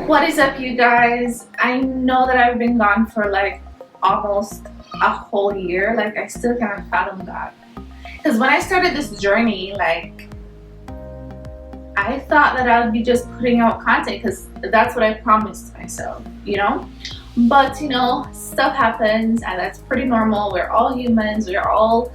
What is up, you guys? I know that I've been gone for like almost a whole year. Like, I still cannot fathom that. Because when I started this journey, like, I thought that I would be just putting out content because that's what I promised myself, you know? But, stuff happens and that's pretty normal. We're all humans. We're all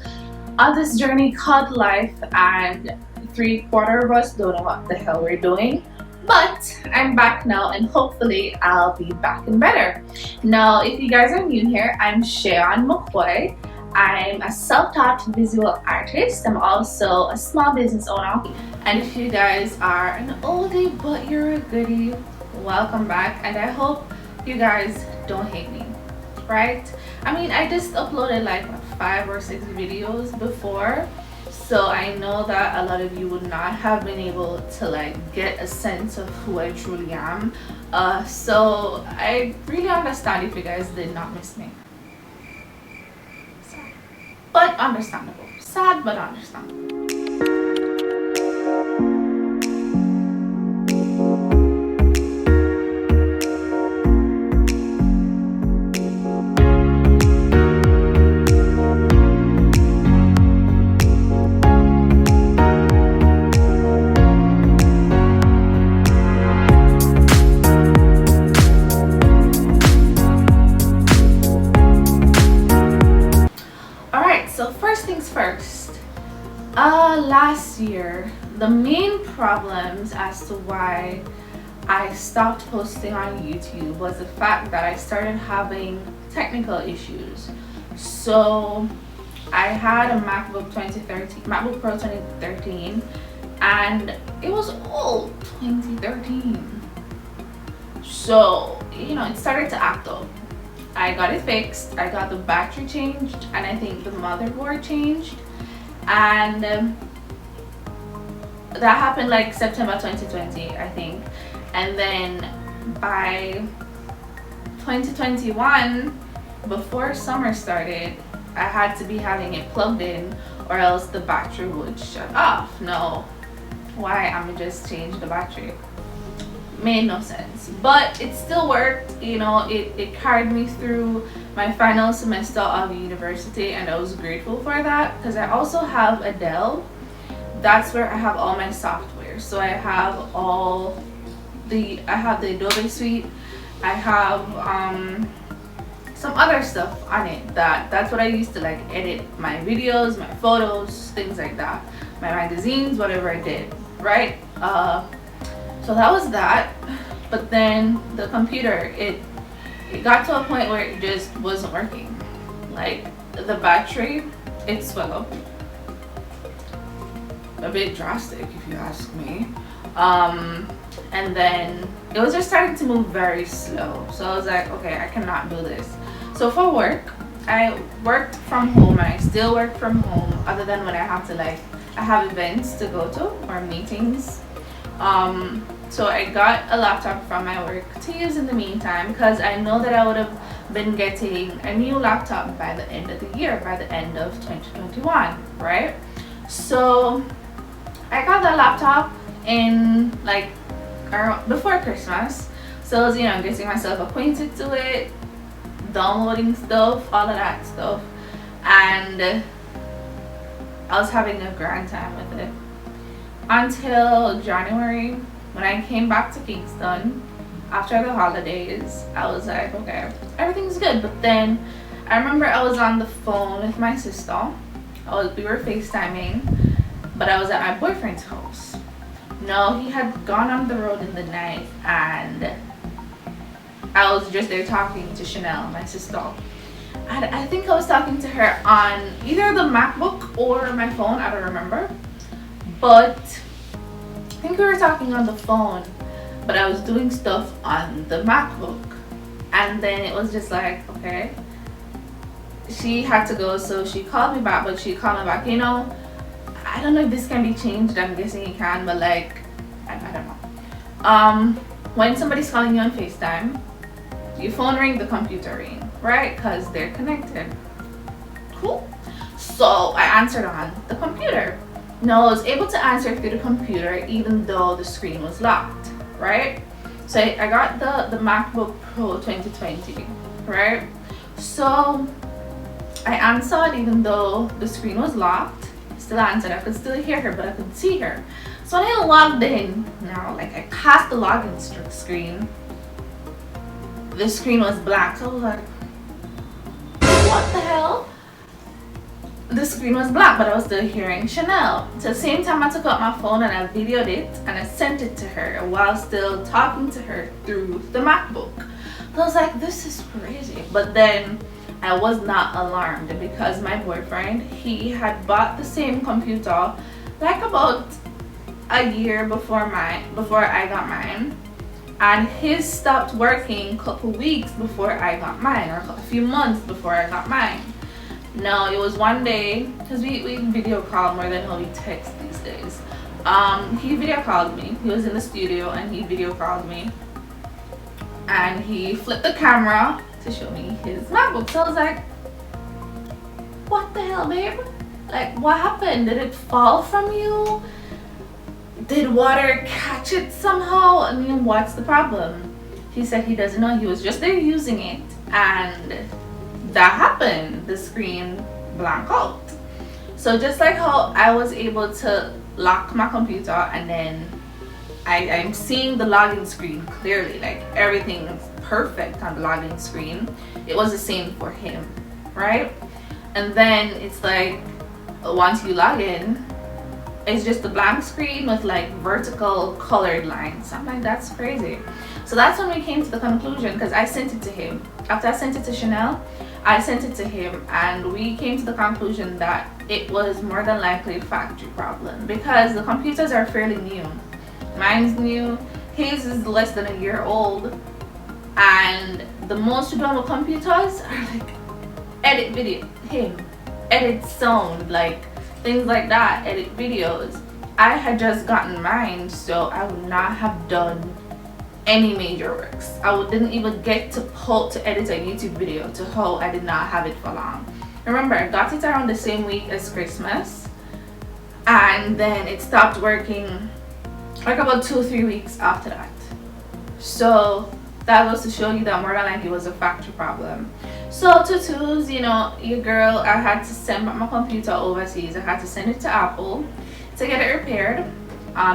on this journey called life, and 3/4 of us don't know what the hell we're doing. But I'm back now, and hopefully I'll be back and better. Now, if you guys are new here, I'm SHAEON MCKOY. I'm a self-taught visual artist. I'm also a small business owner. And if you guys are an oldie but you're a goodie, welcome back. And I hope you guys don't hate me, right? I mean, I just uploaded like 5 or 6 videos before, so I know that a lot of you would not have been able to like get a sense of who I truly am. So I really understand if you guys did not miss me. Sad, but understandable. Sad, but understandable. First things first, last year, the main problems as to why I stopped posting on YouTube was the fact that I started having technical issues. So I had a MacBook Pro 2013, and it was old 2013. So, it started to act up. I got it fixed, I got the battery changed, and I think the motherboard changed, and that happened like September 2020, I think. And then by 2021, before summer started, I had to be having it plugged in or else the battery would shut off. No, why? I'm just change the battery. Made no sense, but it still worked. It carried me through my final semester of university, and I was grateful for that because I also have a Dell. That's where I have all my software. So I have the Adobe suite. I have some other stuff on it that's what I used to like edit my videos, my photos, things like that, my magazines, whatever I did, right? So that was that. But then the computer, it got to a point where it just wasn't working. Like, the battery, it swelled up. A bit drastic, if you ask me. And then it was just starting to move very slow. So I was like, okay, I cannot do this. So for work, I worked from home, and I still work from home, other than when I have to I have events to go to or meetings. So I got a laptop from my work to use in the meantime, because I know that I would have been getting a new laptop by the end of the year, by the end of 2021, right? So I got that laptop in before Christmas. So I was, getting myself acquainted to it, downloading stuff, all of that stuff, and I was having a grand time with it until January, when I came back to Kingston after the holidays. I was like, okay, everything's good. But then I remember I was on the phone with my sister. We were FaceTiming, but I was at my boyfriend's house. No, he had gone on the road in the night, and I was just there talking to Chanel, my sister. And I think I was talking to her on either the MacBook or my phone, I don't remember. But I think we were talking on the phone, but I was doing stuff on the MacBook. And then it was just like, okay. She had to go, so she called me back, but she called me back, I don't know if this can be changed. I'm guessing it can, but I don't know. When somebody's calling you on FaceTime, your phone ring, the computer ring, right? Because they're connected. Cool. So I answered on the computer. No, I was able to answer through the computer even though the screen was locked, right? So I got the MacBook Pro 2020, right? So I answered even though the screen was locked. Still answered. I could still hear her, but I could see her. So when I logged in, now like I passed the login screen, the screen was black. So I was like, what the hell? The screen was black, but I was still hearing Chanel. So at the same time, I took out my phone and I videoed it and I sent it to her while still talking to her through the MacBook. So I was like, this is crazy. But then I was not alarmed because my boyfriend, he had bought the same computer like about a year before I got mine, and his stopped working a couple weeks before I got mine, or a few months before I got mine. No, it was one day, because we video call more than how we text these days. He video called me. He was in the studio and he video called me, and he flipped the camera to show me his MacBook. So I was like, what the hell, babe? Like, what happened? Did it fall from you? Did water catch it somehow? I mean, what's the problem? He said he doesn't know. He was just there using it, and that happened. The screen blanked out. So just like how I was able to lock my computer and then I'm seeing the login screen clearly, like everything is perfect on the login screen, it was the same for him, right? And then it's like once you log in, it's just a blank screen with like vertical colored lines. I'm like, that's crazy. So that's when we came to the conclusion, because I sent it to him. After I sent it to Chanel, I sent it to him, and we came to the conclusion that it was more than likely a factory problem, because the computers are fairly new. Mine's new, his is less than a year old, and the most done computers are like edit video, edit sound, like things like that, edit videos. I had just gotten mine, so I would not have done any major works. Didn't even get to edit a YouTube video to how I did not have it for long. Remember, I got it around the same week as Christmas, and then it stopped working like about 2-3 weeks after that. So that was to show you that more than likely it was a factory problem. So to twos, you know, your girl, I had to send my computer overseas. I had to send it to Apple to get it repaired,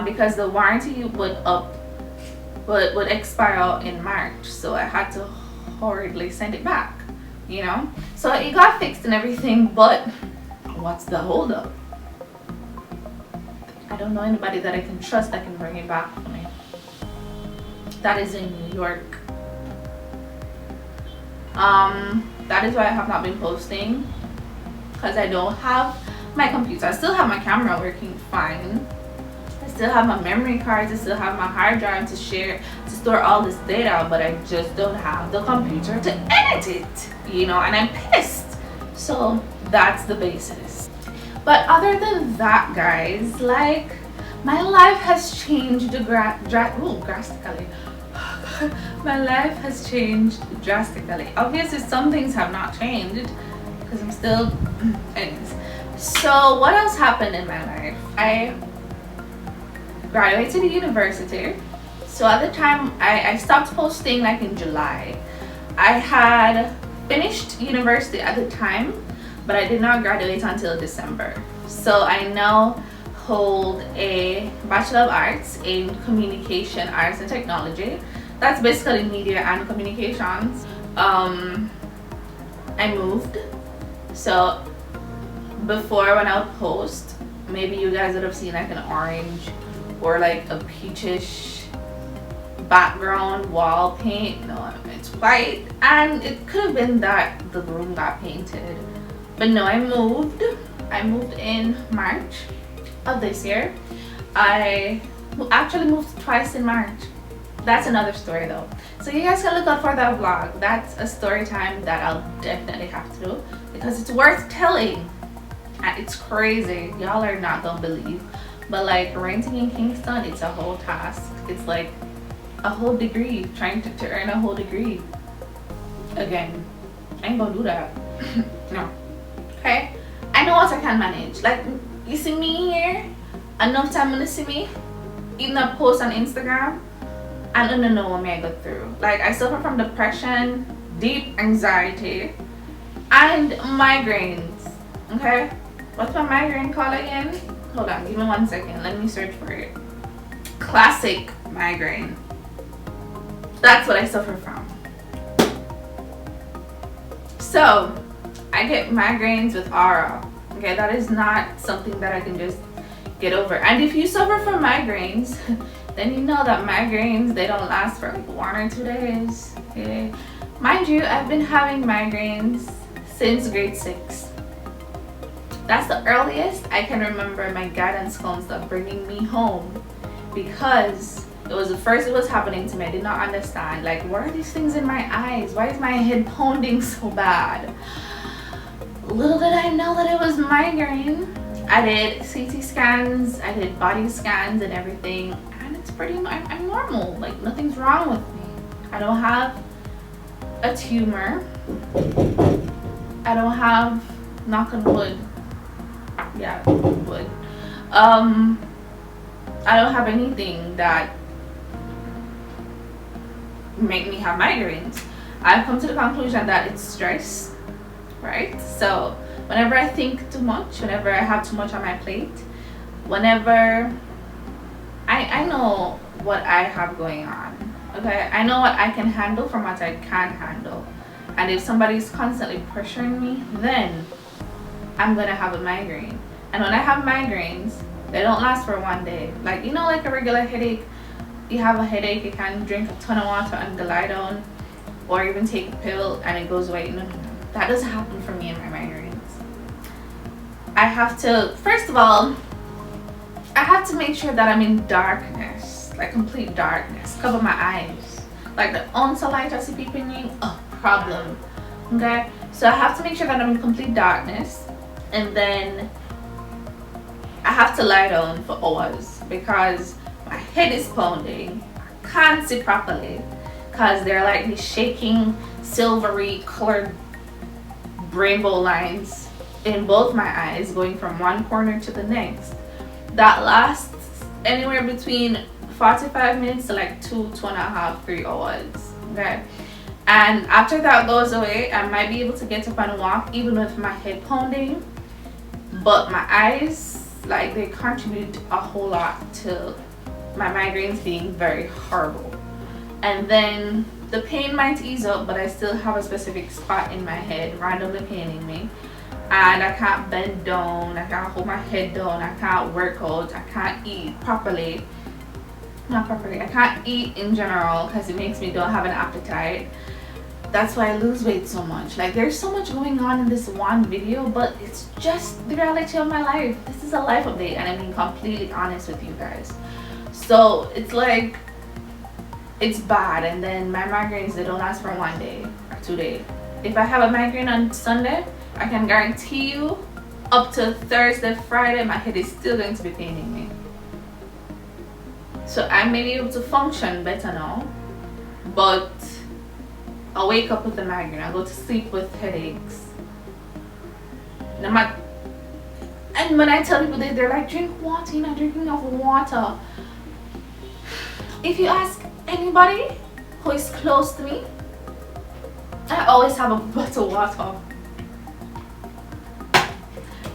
because the warranty would expire in March. So I had to hurriedly send it back, you know. So it got fixed and everything, but what's the holdup? I don't know anybody that I can trust that can bring it back for me. That is in New York. That is why I have not been posting, because I don't have my computer. I still have my camera working fine. I still have my memory cards. I still have my hard drive to store all this data, but I just don't have the computer to edit it, you know, and I'm pissed. So that's the basis. But other than that, guys, like, my life has changed drastically. My life has changed drastically. Obviously, some things have not changed because I'm still anyways. So what else happened in my life? I graduated university. So at the time, I stopped posting like in July. I had finished university at the time, but I did not graduate until December. So I now hold a Bachelor of Arts in Communication, Arts and Technology. That's basically media and communications. I moved. So before, when I would post, maybe you guys would have seen like an orange or like a peachish background wall paint. No, it's white, and it could have been that the room got painted. But no, I moved in March of this year. I actually moved twice in March. That's another story though. So you guys can look out for that vlog. That's a story time that I'll definitely have to do, because it's worth telling. And it's crazy. Y'all are not gonna believe. But like, renting in Kingston, it's a whole task. It's like a whole degree, trying to earn a whole degree. Again, I ain't gonna do that. No. Okay? I know what I can manage. Like, you see me here, enough time to see me, even a post on Instagram, I don't know what I go through. Like, I suffer from depression, deep anxiety, and migraines. Okay? What's my migraine called again? Hold on, give me 1 second. Let me search for it. Classic migraine. That's what I suffer from. So, I get migraines with aura. Okay, that is not something that I can just get over. And if you suffer from migraines, then you know that migraines, they don't last for like 1 or 2 days. Okay, mind you, I've been having migraines since grade 6. That's the earliest I can remember my guidance counselor bringing me home, because it was the first it was happening to me. I did not understand, like, what are these things in my eyes? Why is my head pounding so bad? Little did I know that it was migraine. I did CT scans, I did body scans and everything, and it's pretty, I'm normal. Like, nothing's wrong with me. I don't have a tumor. I don't have, knock on wood. Yeah, wood. I don't have anything that make me have migraines. I've come to the conclusion that it's stress, right? So whenever I think too much, whenever I have too much on my plate, whenever I know what I have going on, okay? I know what I can handle from what I can't handle. And if somebody's constantly pressuring me, then I'm gonna have a migraine. And when I have migraines, they don't last for 1 day. Like, you know, like a regular headache, you have a headache, you can drink a ton of water and lie down, or even take a pill and it goes away. No. That doesn't happen for me in my migraines. I have to, first of all, I have to make sure that I'm in darkness, like complete darkness. Cover my eyes. Like the ounce of light I see peeping in, problem. Okay? So I have to make sure that I'm in complete darkness, and then I have to lie down for hours because my head is pounding. I can't see properly because they're like these shaking, silvery colored rainbow lines in both my eyes going from one corner to the next. That lasts anywhere between 45 minutes to like 2.5, 3 hours. Okay? And after that goes away, I might be able to get up and walk even with my head pounding. But my eyes, like, they contribute a whole lot to my migraines being very horrible. And then the pain might ease up, but I still have a specific spot in my head randomly paining me. And I can't bend down, I can't hold my head down, I can't work out, I can't eat properly. Not properly, I can't eat in general because it makes me don't have an appetite. That's why I lose weight so much. Like, there's so much going on in this one video, but it's just the reality of my life. This is a life update, and I'm being completely honest with you guys. So it's like, it's bad, and then my migraines, they don't last for 1 day or 2 days. If I have a migraine on Sunday, I can guarantee you up to Thursday, Friday, my head is still going to be paining me. So I may be able to function better now, but I'll wake up with a migraine. I'll go to sleep with headaches. And when I tell people that, they're like, drink water, you're not drinking enough water. If you ask anybody who is close to me, I always have a bottle of water.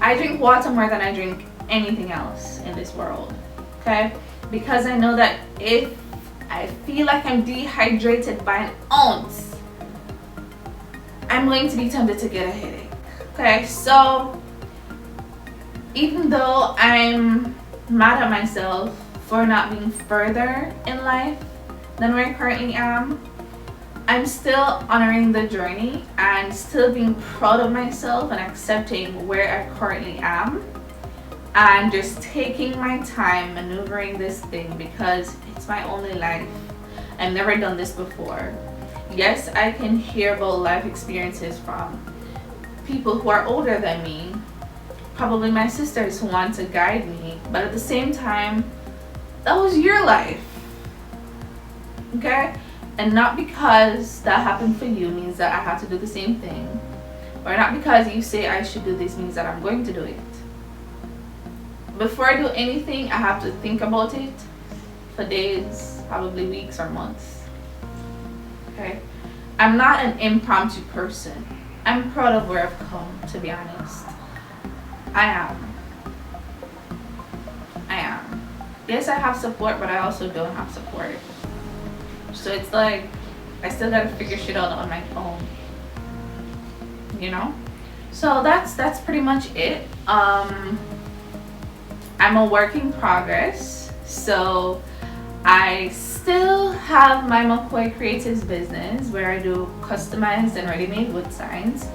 I drink water more than I drink anything else in this world, okay? Because I know that if I feel like I'm dehydrated by an ounce, I'm going to be tempted to get a headache. Okay, so even though I'm mad at myself for not being further in life than where I currently am, I'm still honoring the journey and still being proud of myself and accepting where I currently am, and just taking my time maneuvering this thing because it's my only life. I've never done this before. Yes, I can hear about life experiences from people who are older than me, probably my sisters who want to guide me, but at the same time, that was your life, okay? And not because that happened for you means that I have to do the same thing, or not because you say I should do this means that I'm going to do it. Before I do anything, I have to think about it for days probably weeks or months. Okay, I'm not an impromptu person. I'm proud of where I've come, to be honest. I am. Yes, I have support, but I also don't have support. So it's like I still gotta figure shit out on my own, you know. So that's pretty much it. I'm a work in progress. So I still have my McKoy Creatives business where I do customized and ready-made wood signs.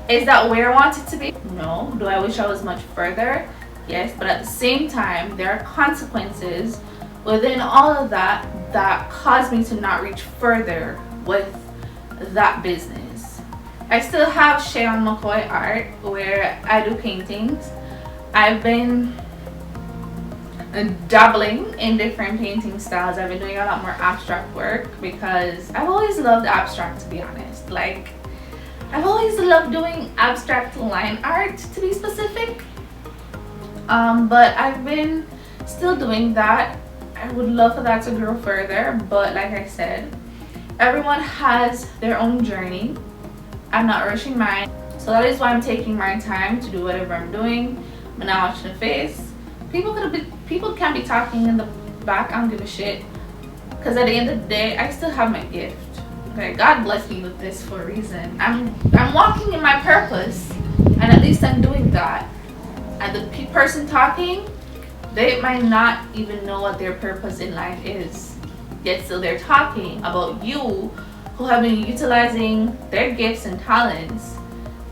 Is that where I want it to be? No. Do I wish I was much further? Yes, but at the same time, there are consequences within all of that that cause me to not reach further with that business. I still have SHAEON MCKOY Art where I do paintings. I've been dabbling in different painting styles. I've been doing a lot more abstract work because I've always loved abstract, to be honest. Like, I've always loved doing abstract line art, to be specific. But I've been still doing that. I would love for that to grow further, but like I said, everyone has their own journey. I'm not rushing mine, so that is why I'm taking my time to do whatever I'm doing. I'm not watching the face. People can be talking in the back. I don't give a shit, because at the end of the day, I still have my gift. Okay, God bless me with this for a reason. I'm walking in my purpose, and at least I'm doing that. And the person talking, they might not even know what their purpose in life is, yet still they're talking about you, who have been utilizing their gifts and talents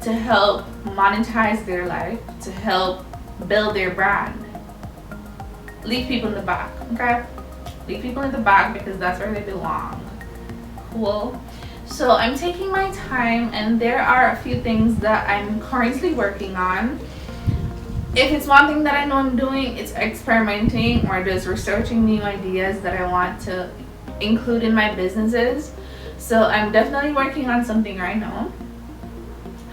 to help monetize their life, to help build their brand. Leave people in the back, okay? Leave people in the back because that's where they belong. Cool. So I'm taking my time, and there are a few things that I'm currently working on. If it's one thing that I know I'm doing, it's experimenting or just researching new ideas that I want to include in my businesses. So I'm definitely working on something right now.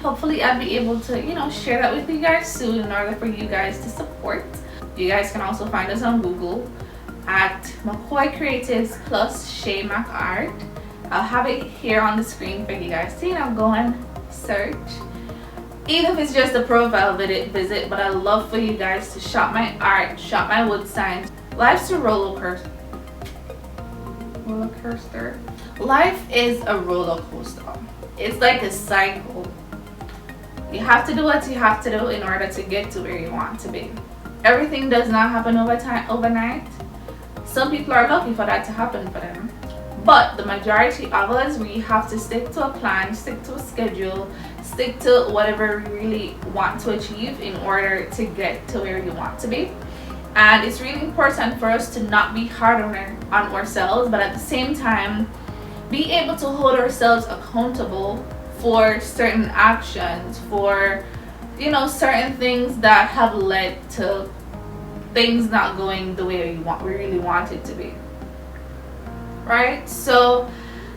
Hopefully I'll be able to, you know, share that with you guys soon in order for you guys to support. You guys can also find us on Google at McKoy Creatives plus Shay Mac Art. I'll have it here on the screen for you guys to, you know, go and search. Even if it's just a profile visit, but I love for you guys to shop my art, shop my wood signs. Life's a roller coaster. Life is a roller coaster. It's like a cycle. You have to do what you have to do in order to get to where you want to be. Everything does not happen overnight. Some people are lucky for that to happen for them. But the majority of us, we have to stick to a plan, stick to a schedule, stick to whatever we really want to achieve in order to get to where you want to be. And it's really important for us to not be hard on ourselves, but at the same time, be able to hold ourselves accountable for certain actions, for, you know, certain things that have led to things not going the way we really want it to be. Right? So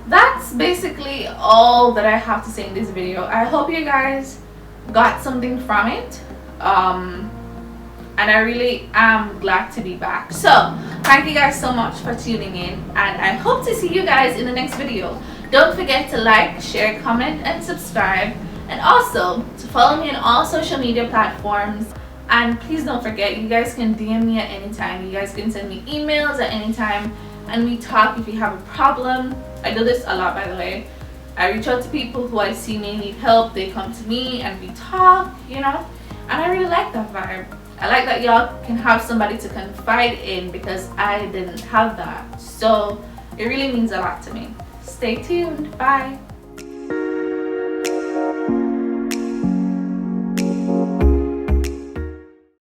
that's basically all that I have to say in this video. I hope you guys got something from it. And I really am glad to be back. So thank you guys so much for tuning in, and I hope to see you guys in the next video. Don't forget to like, share, comment, and subscribe, and also to follow me on all social media platforms. And please don't forget, you guys can DM me at any time. You guys can send me emails at any time, and we talk if you have a problem. I do this a lot, by the way. I reach out to people who I see may need help. They come to me and we talk, you know, and I really like that vibe. I like that y'all can have somebody to confide in, because I didn't have that. So it really means a lot to me. Stay tuned. Bye.